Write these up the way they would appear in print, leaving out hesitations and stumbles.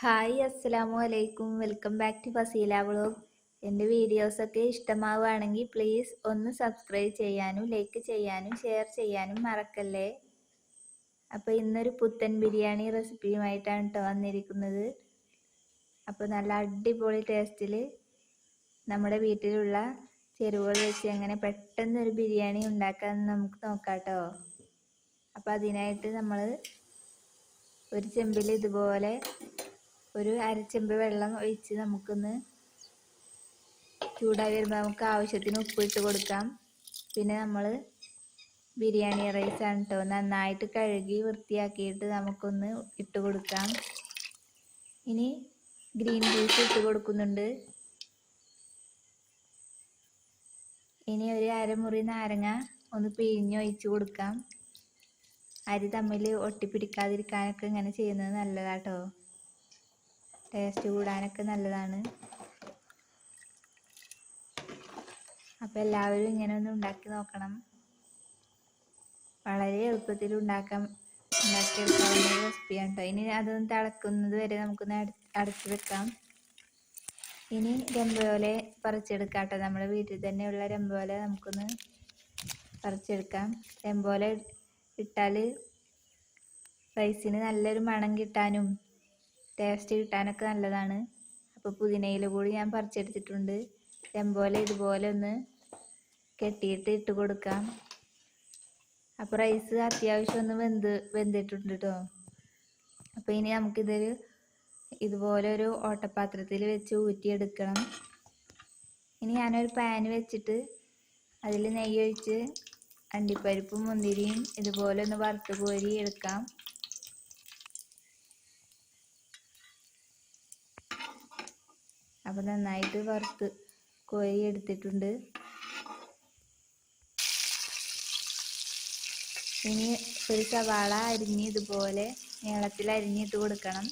Hi അസ്സലാമു അലൈക്കും. Welcome back to Faseela vlog. എൻ്റെ വീഡിയോസൊക്കെ ഇഷ്ടമാവുകയാണെങ്കിൽ പ്ലീസ് ഒന്ന് സബ്സ്ക്രൈബ് ചെയ്യാനും ലൈക്ക് ചെയ്യാനും ഷെയർ ചെയ്യാനും മറക്കല്ലേ. അപ്പോൾ ഇന്നൊരു പുത്തൻ ബിരിയാണി റെസിപ്പിയുമായിട്ടാണ് കേട്ടോ വന്നിരിക്കുന്നത്. അപ്പോൾ നല്ല അടിപൊളി ടേസ്റ്റിൽ നമ്മുടെ വീട്ടിലുള്ള ചേരുവകൾ വെച്ച് എങ്ങനെ പെട്ടെന്നൊരു ബിരിയാണി ഉണ്ടാക്കാമെന്ന് നമുക്ക് നോക്കാം കേട്ടോ. അപ്പോൾ അതിനായിട്ട് നമ്മൾ ഒരു ചെമ്പിൽ ഇതുപോലെ ഒരു അരച്ചെമ്പ് വെള്ളം ഒഴിച്ച് നമുക്കൊന്ന് ചൂടായി വരുമ്പോൾ നമുക്ക് ആവശ്യത്തിന് ഉപ്പിട്ട് കൊടുക്കാം. പിന്നെ നമ്മൾ ബിരിയാണി റൈസാണ് കേട്ടോ, നന്നായിട്ട് കഴുകി വൃത്തിയാക്കിയിട്ട് നമുക്കൊന്ന് ഇട്ട് കൊടുക്കാം. ഇനി ഗ്രീൻ പീസ് ഇട്ട് കൊടുക്കുന്നുണ്ട്. ഇനി ഒരു അരമുറി നാരങ്ങ ഒന്ന് പിഴിഞ്ഞൊഴിച്ച് കൊടുക്കാം. അരി തമ്മിൽ ഒട്ടിപ്പിടിക്കാതിരിക്കാനൊക്കെ ഇങ്ങനെ ചെയ്യുന്നത് നല്ലതാട്ടോ, ടേസ്റ്റ് കൂടാനൊക്കെ നല്ലതാണ്. അപ്പോൾ എല്ലാവരും ഇങ്ങനെ ഒന്ന് ഉണ്ടാക്കി നോക്കണം. വളരെ എളുപ്പത്തിൽ ഉണ്ടാക്കിയെടുക്കാവുന്ന റെസിപ്പിയാണ് കേട്ടോ. ഇനി അതൊന്ന് തിളക്കുന്നത് വരെ നമുക്കൊന്ന് അടച്ചു വെക്കാം. ഇനി രമ്പോലെ പറിച്ചെടുക്കാം കേട്ടോ. നമ്മുടെ വീട്ടിൽ തന്നെയുള്ള രമ്പോല നമുക്കൊന്ന് പറിച്ചെടുക്കാം. രമ്പോല ഇട്ടാൽ റൈസിന് നല്ലൊരു മണം കിട്ടാനും ടേസ്റ്റ് കിട്ടാനൊക്കെ നല്ലതാണ്. അപ്പോൾ പുതിനയില കൂടി ഞാൻ പറിച്ചെടുത്തിട്ടുണ്ട്. രമ്പോല ഇതുപോലെ ഒന്ന് കെട്ടിയിട്ട് ഇട്ട് കൊടുക്കാം. അപ്പോൾ റൈസ് അത്യാവശ്യം ഒന്ന് വെന്തിട്ടുണ്ട് കേട്ടോ. അപ്പോൾ ഇനി നമുക്കിതൊരു ഇതുപോലെ ഒരു ഓട്ടപാത്രത്തിൽ വെച്ച് ഊറ്റിയെടുക്കണം. ഇനി ഞാനൊരു പാൻ വെച്ചിട്ട് അതിൽ നെയ്യ് ഒഴിച്ച് അണ്ടിപ്പരിപ്പും മുന്തിരിയും ഇതുപോലെ ഒന്ന് വറുത്ത് കോരി എടുക്കാം. അപ്പോൾ നന്നായിട്ട് വറുത്ത് കോരി എടുത്തിട്ടുണ്ട്. ഇനി ഒരു സവാള അരിഞ്ഞ് ഇതുപോലെ നീളത്തിൽ അരിഞ്ഞിട്ട് കൊടുക്കണം.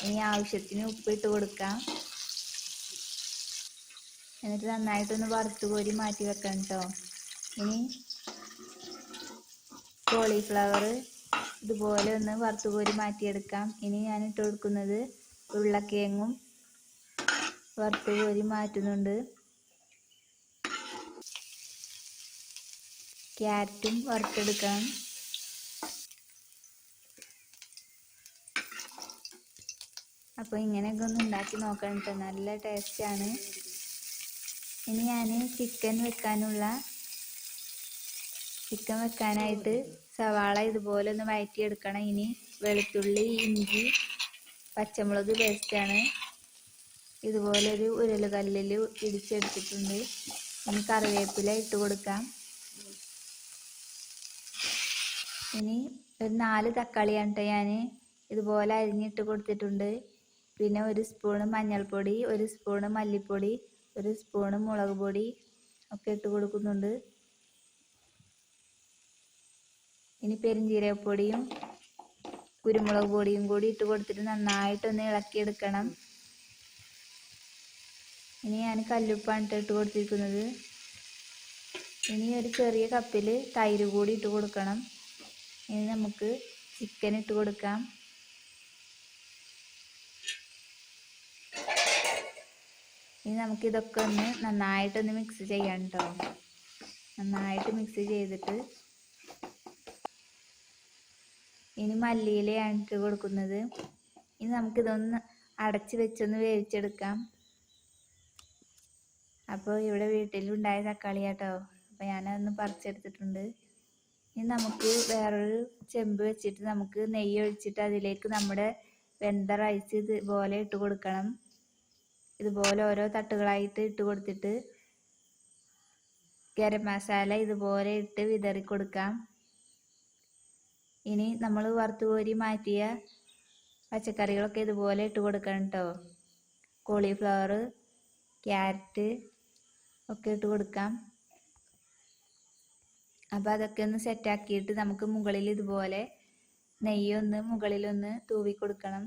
ഇനി ആവശ്യത്തിന് ഉപ്പിട്ട് കൊടുക്കാം. എന്നിട്ട് നന്നായിട്ടൊന്ന് വറുത്ത് കോരി മാറ്റി വെക്കണം കേട്ടോ. ഇനി കോളിഫ്ലവർ ഇതുപോലെ ഒന്ന് വറുത്ത് കോരി മാറ്റിയെടുക്കാം. ഇനി ഞാൻ ഇട്ട് കൊടുക്കുന്നത് ഉരുളക്കിഴങ്ങും വറുത്ത് കോരി മാറ്റുന്നുണ്ട്. ക്യാരറ്റും വറുത്തെടുക്കണം. അപ്പോൾ ഇങ്ങനെയൊക്കെ ഒന്ന് ഉണ്ടാക്കി നോക്കണം കേട്ടോ, നല്ല ടേസ്റ്റാണ്. ഇനി ഞാൻ ചിക്കൻ വെക്കാനായിട്ട് സവാള ഇതുപോലെ ഒന്ന് വഴറ്റിയെടുക്കണം. ഇനി വെളുത്തുള്ളി, ഇഞ്ചി, പച്ചമുളക് പേസ്റ്റാണ് ഇതുപോലെ ഒരു ഉരുളുകല്ലിൽ ഇടിച്ചെടുത്തിട്ടുണ്ട്. ഇനി കറിവേപ്പില ഇട്ട് കൊടുക്കാം. ഇനി ഒരു 4 തക്കാളിയാണ് കേട്ടോ ഞാൻ ഇതുപോലെ അരിഞ്ഞിട്ട് കൊടുത്തിട്ടുണ്ട്. പിന്നെ 1 സ്പൂണ് മഞ്ഞൾപ്പൊടി, 1 സ്പൂണ് മല്ലിപ്പൊടി, 1 സ്പൂണ് മുളക് പൊടി ഒക്കെ ഇട്ട് കൊടുക്കുന്നുണ്ട്. ഇനി പെരുംജീരകപ്പൊടിയും കുരുമുളക് പൊടിയും കൂടി ഇട്ട് കൊടുത്തിട്ട് നന്നായിട്ടൊന്ന് ഇളക്കിയെടുക്കണം. ഇനി ഞാൻ കല്ലുപ്പാണ് ഇട്ട് കൊടുത്തിരിക്കുന്നത്. ഇനി ഒരു ചെറിയ കപ്പിൽ തൈര് കൂടി ഇട്ട് കൊടുക്കണം. ഇനി നമുക്ക് ചിക്കൻ ഇട്ട് കൊടുക്കാം. ഇനി നമുക്കിതൊക്കെ ഒന്ന് നന്നായിട്ടൊന്ന് മിക്സ് ചെയ്യാം കേട്ടോ. നന്നായിട്ട് മിക്സ് ചെയ്തിട്ട് ഇനി മല്ലിയിലയാണ് ഇട്ട് കൊടുക്കുന്നത്. ഇനി നമുക്കിതൊന്ന് അടച്ച് വെച്ചൊന്ന് വേവിച്ചെടുക്കാം. അപ്പോൾ ഇവിടെ വീട്ടിലുണ്ടായ തക്കാളി കേട്ടോ, അപ്പോൾ ഞാനതൊന്ന് പറിച്ചെടുത്തിട്ടുണ്ട്. ഇനി നമുക്ക് വേറൊരു ചെമ്പ് വെച്ചിട്ട് നമുക്ക് നെയ്യ് ഒഴിച്ചിട്ട് അതിലേക്ക് നമ്മുടെ വെന്ത റൈസ് ഇതുപോലെ ഇട്ട് കൊടുക്കണം. ഇതുപോലെ ഓരോ തട്ടുകളായിട്ട് ഇട്ട് കൊടുത്തിട്ട് ഗരം മസാല ഇതുപോലെ ഇട്ട് വിതറി കൊടുക്കാം. ഇനി നമ്മൾ വറുത്ത് കോരി മാറ്റിയ പച്ചക്കറികളൊക്കെ ഇതുപോലെ ഇട്ട് കൊടുക്കണം കേട്ടോ. കോളിഫ്ലവർ, ക്യാരറ്റ് ഒക്കെ ഇട്ട് കൊടുക്കാം. അപ്പോൾ അതൊക്കെ ഒന്ന് സെറ്റാക്കിയിട്ട് നമുക്ക് മുകളിൽ ഇതുപോലെ നെയ്യൊന്ന് മുകളിലൊന്ന് തൂവി കൊടുക്കണം.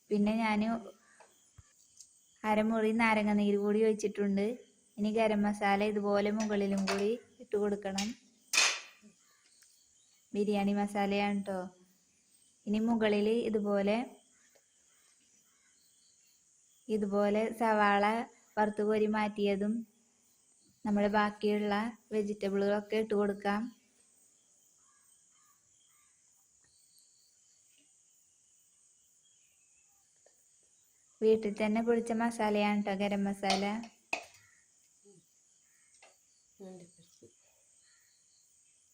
പിന്നെ ഞാൻ അരമുറി നാരങ്ങ നീര് കൂടി ഒഴിച്ചിട്ടുണ്ട്. ഇനി ഗരം മസാല ഇതുപോലെ മുകളിലും കൂടി ഇട്ട് കൊടുക്കണം. ബിരിയാണി മസാലയാണ് കേട്ടോ. ഇനി മുകളിൽ ഇതുപോലെ ഇതുപോലെ സവാള വറുത്ത് കോരി മാറ്റിയതും നമ്മൾ ബാക്കിയുള്ള വെജിറ്റബിളുകളൊക്കെ ഇട്ട് കൊടുക്കാം. വീട്ടിൽ തന്നെ പൊടിച്ച മസാലയാണ് കേട്ടോ ഗരം മസാല.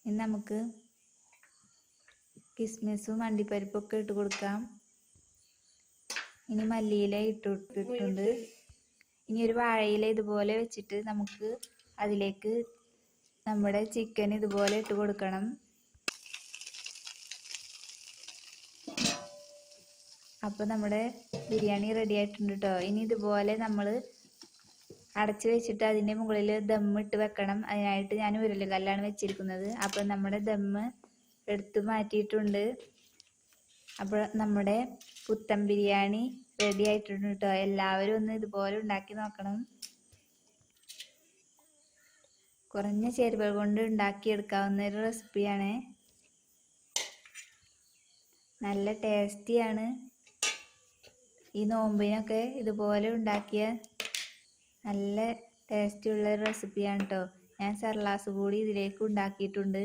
ഇനി നമുക്ക് കിസ്മിസും അണ്ടിപ്പരിപ്പും ഒക്കെ ഇട്ട് കൊടുക്കാം. ഇനി മല്ലിയില ഇട്ടിട്ടുണ്ട്. ഇനി ഒരു വാഴയില ഇതുപോലെ വെച്ചിട്ട് നമുക്ക് അതിലേക്ക് നമ്മുടെ ചിക്കൻ ഇതുപോലെ ഇട്ട് കൊടുക്കണം. അപ്പോൾ നമ്മുടെ ബിരിയാണി റെഡി ആയിട്ടുണ്ട് കേട്ടോ. ഇനി ഇതുപോലെ നമ്മൾ അടച്ച് വെച്ചിട്ട് അതിൻ്റെ മുകളിൽ ദമ്മിട്ട് വെക്കണം. അതിനായിട്ട് ഞാൻ ഉരുളക്കല്ലാണ് വെച്ചിരിക്കുന്നത്. അപ്പോൾ നമ്മുടെ ദമ്മ് എടുത്ത് മാറ്റിയിട്ടുണ്ട്. അപ്പോൾ നമ്മുടെ പുത്തൻ ബിരിയാണി റെഡി ആയിട്ടുണ്ട് കേട്ടോ. എല്ലാവരും ഒന്ന് ഇതുപോലെ ഉണ്ടാക്കി നോക്കണം. കുറഞ്ഞ ചേരുവകൾ കൊണ്ട് ഉണ്ടാക്കിയെടുക്കാവുന്ന ഒരു റെസിപ്പിയാണ്. നല്ല ടേസ്റ്റിയാണ്. ഈ നോമ്പിനൊക്കെ ഇതുപോലെ ഉണ്ടാക്കിയ നല്ല ടേസ്റ്റുള്ള റെസിപ്പിയാണ് കേട്ടോ. ഞാൻ സർലാസ് കൂടി ഇതിലേക്ക് ഉണ്ടാക്കിയിട്ടുണ്ട്.